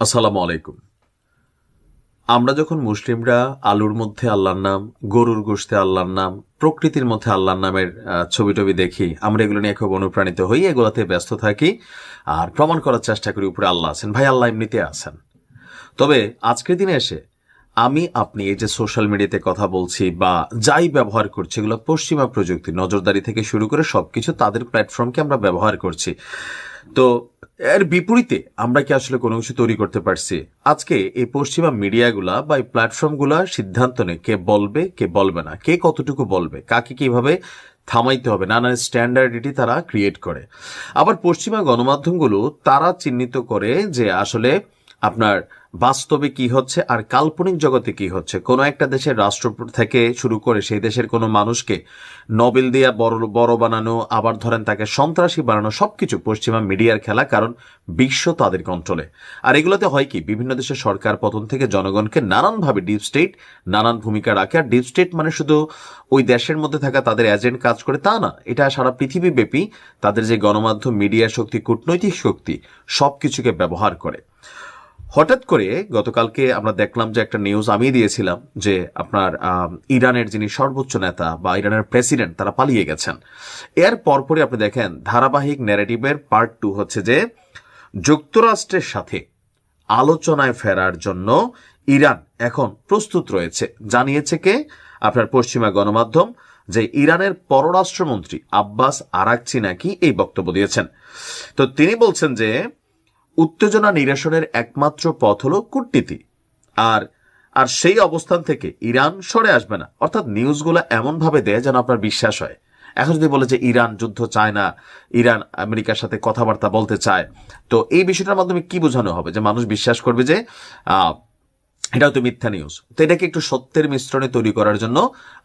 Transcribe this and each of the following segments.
আসসালামু আলাইকুম। আমরা যখন মুসলিমরা আলুর মধ্যে আল্লাহর নাম, গরুর গোশতে আল্লাহর নাম, প্রকৃতির মধ্যে আল্লাহর নামের ছবি টবি দেখি, আমরা এগুলো নিয়ে খুব অনুপ্রাণিত হই, এগুলোতে ব্যস্ত থাকি আর প্রমাণ করার চেষ্টা করি উপরে আল্লাহ আছেন। ভাই, আল্লাহ এমনিতে আছেন। তবে আজকের দিনে এসে আপনি এই যে সোশ্যাল মিডিয়াতে কথা বলছি বা যাই ব্যবহার করছি, এগুলো পশ্চিমা প্রযুক্তি, নজরদারি থেকে শুরু করে সবকিছু তাদের প্ল্যাটফর্মকে আমরা ব্যবহার করছি। তো এর বিপরীতে আমরা কি আসলে কোনো কিছু তৈরি করতে পারছি? আজকে এই পশ্চিমা মিডিয়াগুলা বা এই প্ল্যাটফর্মগুলা সিদ্ধান্ত নেয় কে বলবে কে বলবে না, কে কতটুকু বলবে, কাকে কিভাবে থামাইতে হবে, নানান স্ট্যান্ডার্ডিটি তারা ক্রিয়েট করে। আবার পশ্চিমা গণমাধ্যমগুলো তারা চিহ্নিত করে যে আসলে আপনার বাস্তবে কি হচ্ছে আর কাল্পনিক জগতে কি হচ্ছে। কোনো একটা দেশের রাষ্ট্র থেকে শুরু করে সেই দেশের কোনো মানুষকে নোবেল দিয়া বড় বড় বানানো, আবার ধরেন তাকে সন্ত্রাসী বানানো, সবকিছু পশ্চিমা মিডিয়ার খেলা, কারণ বিশ্ব তাদের কন্ট্রোলে। আর এগুলোতে হয় কি, বিভিন্ন দেশের সরকার পতন থেকে জনগণকে নানানভাবে ডিপ স্টেট নানান ভূমিকা রাখে। আর ডিপ স্টেট মানে শুধু ওই দেশের মধ্যে থাকা তাদের এজেন্ট কাজ করে তা না, এটা সারা পৃথিবী ব্যাপী তাদের যে গণমাধ্যম, মিডিয়া শক্তি, কূটনৈতিক শক্তি সবকিছুকে ব্যবহার করে। হঠাৎ করে গতকালকে আমরা দেখলাম যে একটা নিউজ আমি দিয়েছিলাম যে আপনার ইরানের যিনি সর্বোচ্চ নেতা বা ইরানের প্রেসিডেন্ট তারা পালিয়ে গেছেন। এর পরপরই আপনি দেখেন ধারাবাহিক ন্যারেটিভের পার্ট 2 হচ্ছে যে যুক্তরাষ্ট্রের সাথে আলোচনায় ফেরার জন্য ইরান এখন প্রস্তুত রয়েছে। জানিয়েছে কে? আপনার পশ্চিমা গণমাধ্যম, যে ইরানের পররাষ্ট্রমন্ত্রী আব্বাস আরাকচি নাকি এই বক্তব্য দিয়েছেন। তো তিনি বলছেন যে উত্তেজনা নিরসনের একমাত্র পথ হলো কূটনীতি, আর আর সেই অবস্থান থেকে ইরান সরে আসবে না। অর্থাৎ নিউজগুলো এমন ভাবে দেয় যেন আপনার বিশ্বাস হয়। এখন যদি বলে যে ইরান যুদ্ধ চায় না, ইরান আমেরিকার সাথে কথাবার্তা বলতে চায়, তো এই বিষয়টার মাধ্যমে কি বোঝানো হবে যে মানুষ বিশ্বাস করবে যে এটাও তো মিথ্যা নিউজ। তো এটাকে একটু সত্যের মিশ্রণে তৈরি করার জন্য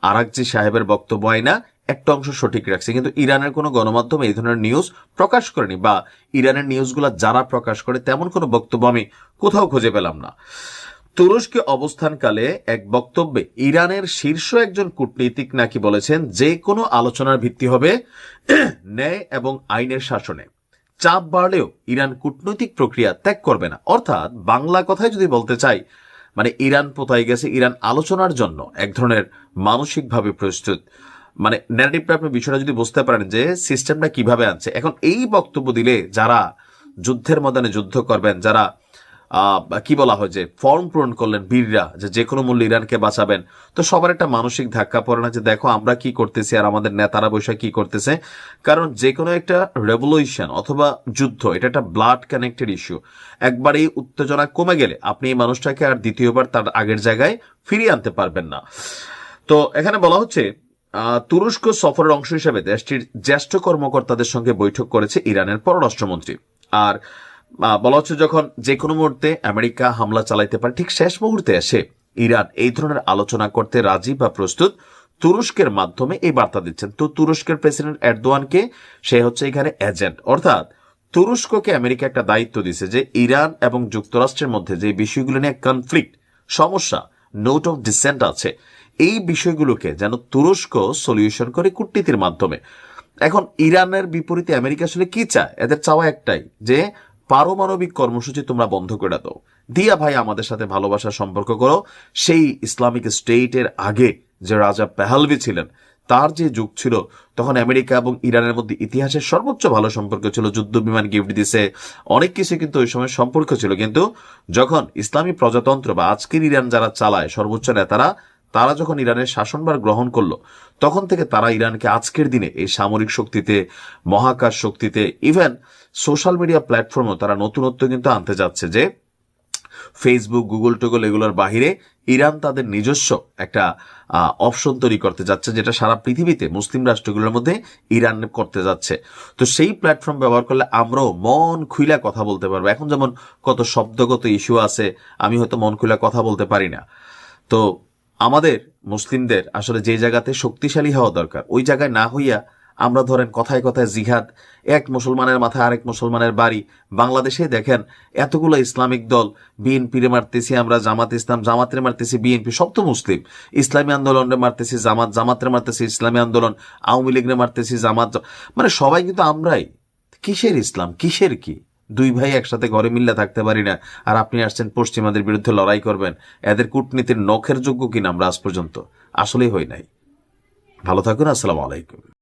আরাকজি সাহেবের বক্তব্য আয়না একটা অংশ সঠিক রাখছে, কিন্তু ইরানের কোনো গণমাধ্যম এই ধরনের নিউজ প্রকাশ করেনি, বা ইরানের নিউজগুলো যারা প্রকাশ করে তেমন কোনো বক্তব্য আমি কোথাও খুঁজে পেলাম না। তুরস্কে অবস্থানকালে এক বক্তব্যে ইরানের শীর্ষ একজন কূটনীতিক নাকি বলেছেন যে কোনো আলোচনার ভিত্তি হবে ন্যায় এবং আইনের শাসনে। চাপ বাড়লেও ইরান কূটনৈতিক প্রক্রিয়া ত্যাগ করবে না। অর্থাৎ বাংলা কথায় যদি বলতে চাই, মানে ইরান পোতাই গেছে, ইরান আলোচনার জন্য এক ধরনের মানসিকভাবে প্রস্তুত। মানে ন্যারেটিভটা আপনি বিষয়টা যদি বুঝতে পারেন যে সিস্টেমটা কিভাবে আনছে। এখন এই বক্তব্য দিলে যারা যুদ্ধের ময়দানে যুদ্ধ করবেন, যারা কি বলা হয় যে ফর্ম পূরণ করলেন বীররা, যে কোনো মূল্যে ইরানকে বাঁচাবেন, তো সবার একটা মানসিক ধাক্কা পড়ে না যে দেখো আমরা কি করতেছি আর আমাদের নেতারা বৈশাখ কি করতেছে। কারণ যে কোনো একটা রেভলিউশন অথবা যুদ্ধ, এটা একটা ব্লাড কানেক্টেড ইস্যু। একবার এই উত্তেজনা কমে গেলে আপনি এই মানুষটাকে আর দ্বিতীয়বার তার আগের জায়গায় ফিরিয়ে আনতে পারবেন না। তো এখানে বলা হচ্ছে তুরস্ক সফরের অংশ হিসেবে দেশটির জ্যেষ্ঠ কর্মকর্তাদের সঙ্গে বৈঠক করেছে ইরানের পররাষ্ট্রমন্ত্রী। আর বলা হচ্ছে যখন যে কোনো মুহূর্তে আমেরিকা হামলা চালাইতে পারে, ঠিক শেষ মুহূর্তে এসে ইরান এই ধরনের আলোচনা করতে রাজি বা প্রস্তুত তুরস্কের মাধ্যমে এই বার্তা দিচ্ছেন। তো তুরস্কের প্রেসিডেন্ট এরদোয়ানকে, সে হচ্ছে এখানে এজেন্ট। অর্থাৎ তুরস্ককে আমেরিকা একটা দায়িত্ব দিছে যে ইরান এবং যুক্তরাষ্ট্রের মধ্যে যে বিষয়গুলো নিয়ে কনফ্লিক্ট, সমস্যা, নোট অফ ডিসেন্ট আছে, এই বিষয়গুলোকে যেন তুরস্ক সলিউশন করে কূটনীতির মাধ্যমে। এখন ইরানের বিপরীতে আমেরিকা আসলে কি চায়? এদের চাওয়া একটাই, যে পারমাণবিক কর্মসূচি তোমরা বন্ধ করে দাও, দিয়া ভাই আমাদের সাথে ভালোবাসার সম্পর্ক করো। সেই ইসলামিক স্টেটের আগে যে রাজা পেহালভি ছিলেন, তার যে যুগ ছিল, তখন আমেরিকা এবং ইরানের মধ্যে ইতিহাসের সর্বোচ্চ ভালো সম্পর্ক ছিল, যুদ্ধ বিমান গিফট দিছে, অনেক কিছু কিন্তু ওই সময় সম্পর্ক ছিল। কিন্তু যখন ইসলামী প্রজাতন্ত্র বা আজকের ইরান যারা চালায় সর্বোচ্চ নেতারা, তারা যখন ইরানের শাসনভার গ্রহণ করলো, তখন থেকে তারা ইরানকে আজকের দিনে এই সামরিক শক্তিতে, মহাকাশ শক্তিতে, ইভেন সোশ্যাল মিডিয়া প্ল্যাটফর্মও তারা নতুনত্ব কিন্তু আনতে যাচ্ছে, যে ফেসবুক, গুগল টুগল এগুলোর বাহিরে ইরান তাদের নিজস্ব একটা অপশন তৈরি করতে যাচ্ছে, যেটা সারা পৃথিবীতে মুসলিম রাষ্ট্রগুলোর মধ্যে ইরান করতে যাচ্ছে। তো সেই প্ল্যাটফর্ম ব্যবহার করলে আমরাও মন খুইলা কথা বলতে পারবো। এখন যেমন কত শব্দগত ইস্যু আছে, আমি হয়তো মন খুইলা কথা বলতে পারি না। তো আমাদের মুসলিমদের আসলে যে জায়গাতে শক্তিশালী হওয়া দরকার, ওই জায়গায় না হইয়া আমরা ধরেন কথায় কথায় জিহাদ, এক মুসলমানের মাথায় আরেক মুসলমানের বাড়ি। বাংলাদেশে দেখেন এতগুলো ইসলামিক দল, বিএনপিরে মারতেছি আমরা, জামাত ইসলাম, জামাতের মারতেছি বিএনপি, সব তো মুসলিম। ইসলামী আন্দোলনে মারতেছি জামাত, জামাতের মারতেছি ইসলামী আন্দোলন, আওয়ামী লীগরে মারতেছি জামাত, মানে সবাই কিন্তু আমরাই। কিসের ইসলাম, কিসের কি? দুই ভাই একসাথে ঘরে মিল্লা থাকতে পারি না, আর আপনি আসছেন পশ্চিমাদের বিরুদ্ধে লড়াই করবেন। এদের কূটনীতির নখের যোগ্য কিনা আমরা আজ পর্যন্ত আসলেই হই নাই। ভালো থাকুন। আসসালামু আলাইকুম।